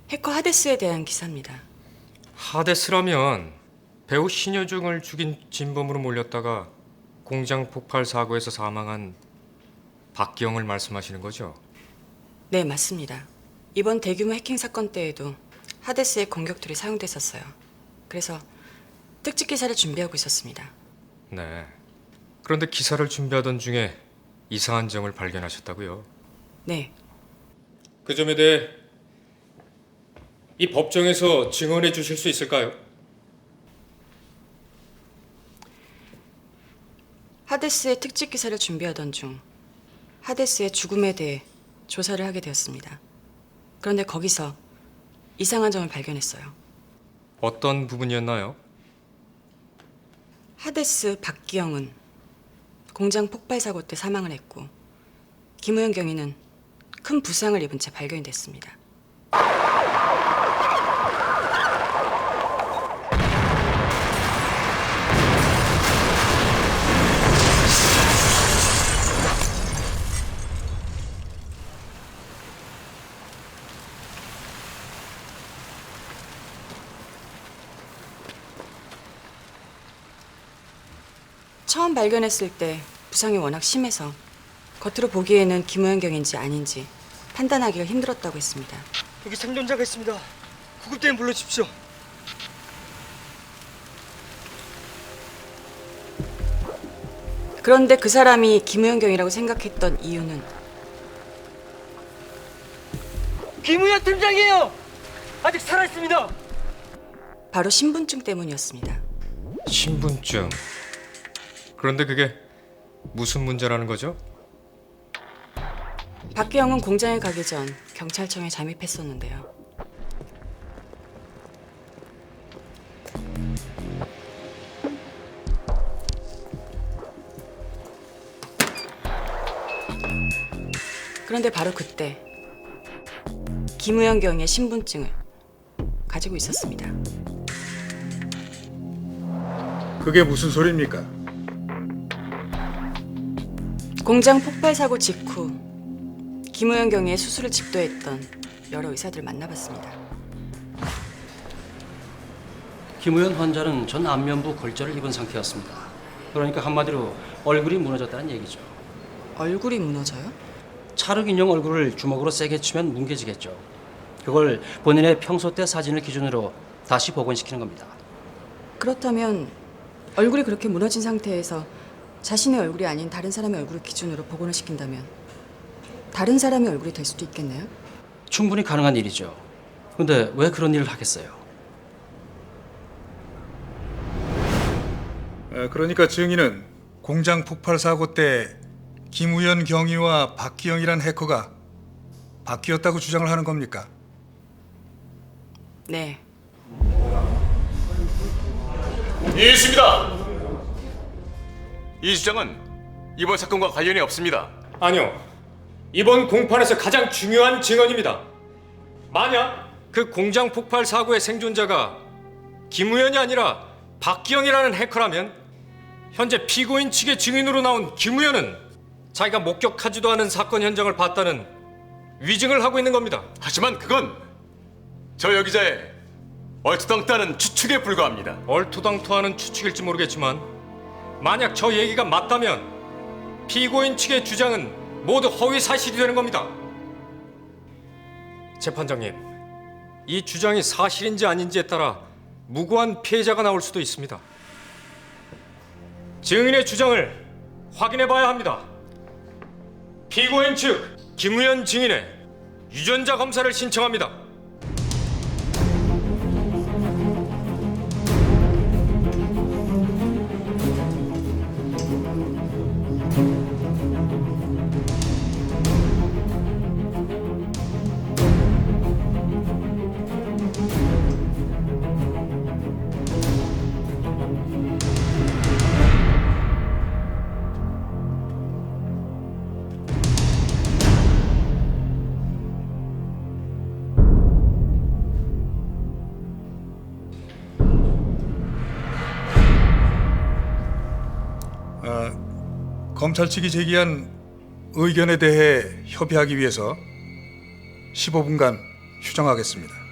해커 하데스에 대한 기사입니다. 하데스라면 배우 신여중을 죽인 진범으로 몰렸다가 공장 폭발 사고에서 사망한 박기영을 말씀하시는 거죠? 네, 맞습니다. 이번 대규모 해킹 사건 때에도 하데스의 공격툴이 사용됐었어요. 그래서 특집 기사를 준비하고 있었습니다. 네. 그런데 기사를 준비하던 중에 이상한 점을 발견하셨다고요? 네, 그 점에 대해 이 법정에서 증언해 주실 수 있을까요? 하데스의 특집 기사를 준비하던 중 하데스의 죽음에 대해 조사를 하게 되었습니다. 그런데 거기서 이상한 점을 발견했어요. 어떤 부분이었나요? 하데스 박기영은 공장 폭발 사고 때 사망을 했고 김우영 경위는 큰 부상을 입은 채 발견이 됐습니다. 처음 발견했을 때 부상이 워낙 심해서 겉으로 보기에는 김우영 경인지 아닌지 판단하기가 힘들었다고 했습니다. 여기 생존자가 있습니다. 구급대원 불러주십시오. 그런데 그 사람이 김우영 경이라고 생각했던 이유는 김우현 팀장이에요. 아직 살아있습니다. 바로 신분증 때문이었습니다. 신분증. 그런데 그게 무슨 문제라는 거죠? 박기영은 공장에 가기 전 경찰청에 잠입했었는데요. 그런데 바로 그때 김우영 경의 신분증을 가지고 있었습니다. 그게 무슨 소리입니까? 공장 폭발 사고 직후 김우영 경의 수술을 집도했던 여러 의사들을 만나봤습니다. 김우현 환자는 전 안면부 골절을 입은 상태였습니다. 그러니까 한마디로 얼굴이 무너졌다는 얘기죠. 얼굴이 무너져요? 찰흙 인형 얼굴을 주먹으로 세게 치면 뭉개지겠죠. 그걸 본인의 평소 때 사진을 기준으로 다시 복원시키는 겁니다. 그렇다면 얼굴이 그렇게 무너진 상태에서 자신의 얼굴이 아닌 다른 사람의 얼굴을 기준으로 복원을 시킨다면 다른 사람의 얼굴이 될 수도 있겠네요? 충분히 가능한 일이죠. 근데 왜 그런 일을 하겠어요? 그러니까 증인은 공장 폭발 사고 때 김우현 경위와 박기영이란 해커가 바뀌었다고 주장을 하는 겁니까? 네. 예, 있습니다. 이 주장은 이번 사건과 관련이 없습니다. 아니요. 이번 공판에서 가장 중요한 증언입니다. 만약 그 공장 폭발 사고의 생존자가 김우현이 아니라 박기영이라는 해커라면 현재 피고인 측의 증인으로 나온 김우현은 자기가 목격하지도 않은 사건 현장을 봤다는 위증을 하고 있는 겁니다. 하지만 그건 저 여기자의 얼토당토하는 추측에 불과합니다. 얼토당토하는 추측일지 모르겠지만 만약 저 얘기가 맞다면 피고인 측의 주장은 모두 허위 사실이 되는 겁니다. 재판장님, 이 주장이 사실인지 아닌지에 따라 무고한 피해자가 나올 수도 있습니다. 증인의 주장을 확인해 봐야 합니다. 피고인 측 김우현 증인의 유전자 검사를 신청합니다. 검찰 측이 제기한 의견에 대해 협의하기 위해서 15분간 휴정하겠습니다.